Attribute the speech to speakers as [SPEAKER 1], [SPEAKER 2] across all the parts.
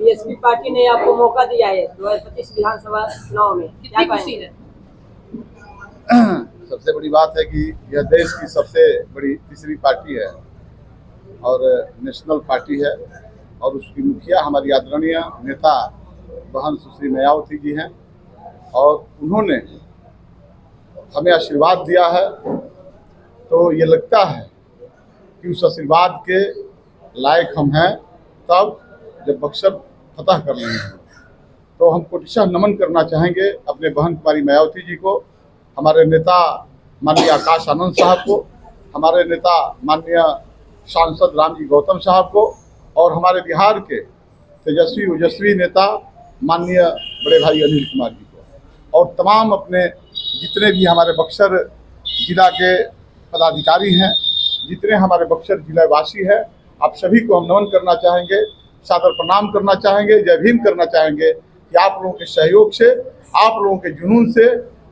[SPEAKER 1] BSP party ने आपको मौका दिया है 2025 विधानसभा चुनाव में, क्या
[SPEAKER 2] खुशी है?
[SPEAKER 3] सबसे बड़ी बात है कि यह देश की सबसे बड़ी तीसरी पार्टी है और नेशनल पार्टी है और उसकी मुखिया हमारी आदरणीय नेता बहन सुश्री मायावती जी हैं और उन्होंने हमें आशीर्वाद दिया है। तो ये लगता है कि उस आशीर्वाद के लायक हम हैं तब जब बक्सर फतह कर लेंगे। तो हम कोटिशः नमन करना चाहेंगे अपने बहन कुमारी मायावती जी को, हमारे नेता माननीय आकाश आनंद साहब को, हमारे नेता माननीय सांसद रामजी गौतम साहब को और हमारे बिहार के तेजस्वी ओजस्वी नेता माननीय बड़े भाई अनिल कुमार जी को और तमाम अपने जितने भी हमारे बक्सर जिला के पदाधिकारी हैं, जितने हमारे बक्सर जिला वासी हैं, आप सभी को हम नमन करना चाहेंगे, सादर प्रणाम करना चाहेंगे, जय भीम करना चाहेंगे कि आप लोगों के सहयोग से, आप लोगों के जुनून से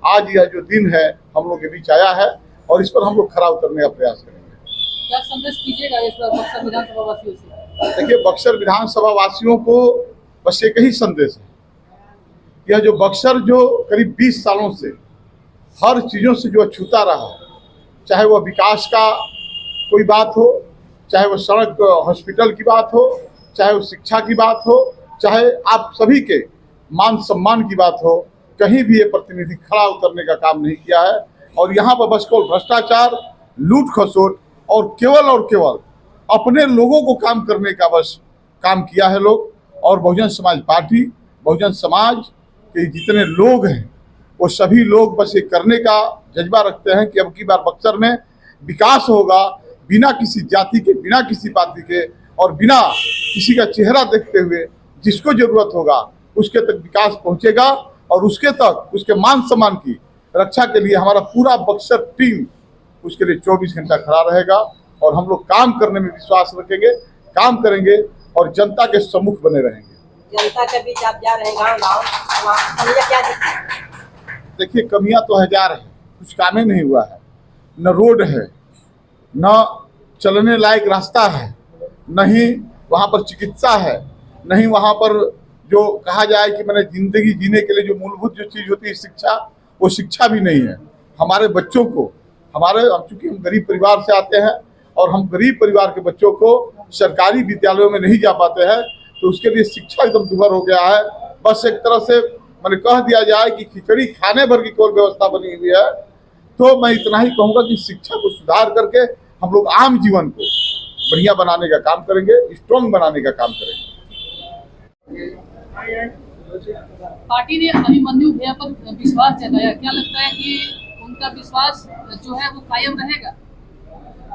[SPEAKER 3] आज यह जो दिन है हम लोग के बीच आया है और इस पर हम लोग खरा उतरने का प्रयास करेंगे।
[SPEAKER 2] क्या संदेश कीजिएगा इस बार बक्सर विधानसभा वासियों से?
[SPEAKER 3] देखिए, बक्सर विधानसभा वासियों को बस एक ही संदेश है, यह जो बक्सर जो करीब 20 सालों से हर चीज़ों से जो छूता रहा, चाहे वह विकास का कोई बात हो, चाहे वो सड़क हॉस्पिटल की बात हो, चाहे वो शिक्षा की बात हो, चाहे आप सभी के मान सम्मान की बात हो, कहीं भी ये प्रतिनिधि खड़ा उतरने का काम नहीं किया है। और यहाँ पर बस केवल भ्रष्टाचार, लूट खसोट और केवल अपने लोगों को काम करने का बस काम किया है लोग। और बहुजन समाज पार्टी, बहुजन समाज के जितने लोग हैं वो सभी लोग बस ये करने का जज्बा रखते हैं कि अब की बार बक्सर में विकास होगा, बिना किसी जाति के, बिना किसी पार्टी के और बिना किसी का चेहरा देखते हुए जिसको जरूरत होगा उसके तक विकास पहुंचेगा और उसके तक उसके मान सम्मान की रक्षा के लिए हमारा पूरा बक्सर टीम उसके लिए 24 घंटा खड़ा रहेगा। और हम लोग काम करने में विश्वास रखेंगे, काम करेंगे और जनता के सम्मुख बने रहेंगे।
[SPEAKER 1] जनता के बीच आप जा रहे हैं गाँव, क्या दिक्कत?
[SPEAKER 3] देखिए, कमियां तो हजार है, कुछ काम ही नहीं हुआ है। न रोड है, न चलने लायक रास्ता है, नहीं वहाँ पर चिकित्सा है, नहीं वहाँ पर जो कहा जाए कि मैंने जिंदगी जीने के लिए जो मूलभूत जो चीज़ होती है शिक्षा, वो शिक्षा भी नहीं है। हमारे बच्चों को हम चूँकि हम गरीब परिवार से आते हैं और हम गरीब परिवार के बच्चों को सरकारी विद्यालयों में नहीं जा पाते हैं, तो उसके लिए शिक्षा एकदम दुभर हो गया है। बस एक तरह से मैंने कह दिया जाए कि खिचड़ी खाने भर की कोई व्यवस्था बनी हुई है। तो मैं इतना ही कहूँगा कि शिक्षा को सुधार करके हम लोग आम जीवन को बढ़िया बनाने का काम करेंगे, स्ट्रॉन्ग बनाने का काम करेंगे।
[SPEAKER 2] पार्टी ने अभिमन्यु भैया पर विश्वास जताया, क्या लगता है कि उनका विश्वास जो है वो कायम रहेगा?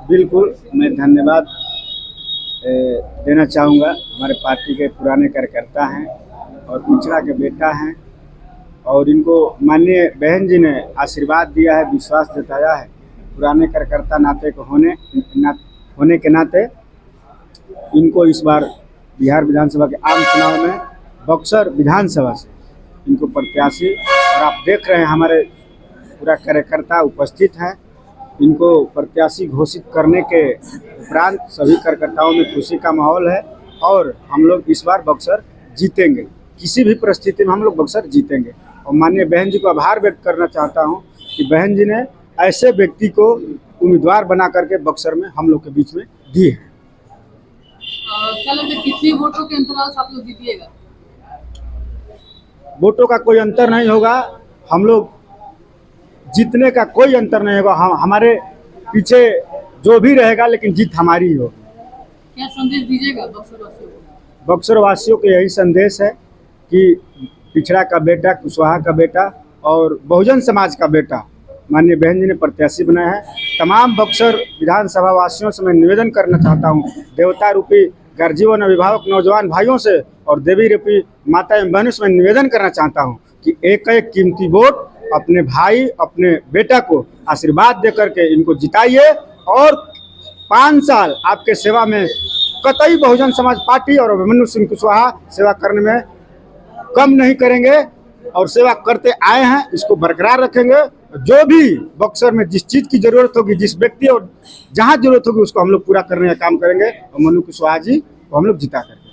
[SPEAKER 4] बिल्कुल, मैं धन्यवाद देना चाहूँगा। हमारे पार्टी के पुराने कार्यकर्ता हैं और पिछड़ा के बेटा हैं और इनको माननीय बहन जी ने आशीर्वाद दिया है, विश्वास जताया है। पुराने कार्यकर्ता नाते को होने के नाते इनको इस बार बिहार विधानसभा के आम चुनाव में बक्सर विधानसभा से इनको प्रत्याशी, और आप देख रहे हैं हमारे पूरा कार्यकर्ता उपस्थित हैं। इनको प्रत्याशी घोषित करने के उपरांत सभी कार्यकर्ताओं में खुशी का माहौल है और हम लोग इस बार बक्सर जीतेंगे। किसी भी परिस्थिति में हम लोग बक्सर जीतेंगे। और माननीय बहन जी को आभार व्यक्त करना चाहता हूं कि बहन जी ने ऐसे व्यक्ति को उम्मीदवार बना करके बक्सर में हम लोग के बीच में दिए हैं।
[SPEAKER 2] क्या लगता है कितने वोटों के अंतराल से आप लोग जीतिएगा?
[SPEAKER 4] वोटों का कोई अंतर नहीं होगा, हम लोग जीतने का कोई अंतर नहीं होगा। हमारे पीछे जो भी रहेगा लेकिन जीत हमारी ही होगी।
[SPEAKER 2] क्या संदेश दीजिएगा बक्सर वासियों को?
[SPEAKER 4] बक्सर वासियों को यही संदेश है कि पिछड़ा का बेटा, कुशवाहा का बेटा और बहुजन समाज का बेटा माननीय बहन जी ने प्रत्याशी बनाया है। तमाम बक्सर विधानसभा वासियों से मैं निवेदन करना चाहता हूं, देवता रूपी गर्जीवन अभिभावक नौजवान भाइयों से और देवी रूपी माता एवं बहनों से मैं निवेदन करना चाहता हूं कि एक एक कीमती वोट अपने भाई, अपने बेटा को आशीर्वाद दे करके इनको जिताइए और 5 साल आपके सेवा में कतई बहुजन समाज पार्टी और अभिमन्यु सिंह कुशवाहा सेवा करने में कम नहीं करेंगे और सेवा करते आए हैं, इसको बरकरार रखेंगे। जो भी बक्सर में जिस चीज़ की जरूरत होगी, जिस व्यक्ति और जहां जरूरत होगी उसको हम लोग पूरा करने का काम करेंगे और अभिमन्यु कुशवाहा जी को हम लोग जिता करेंगे।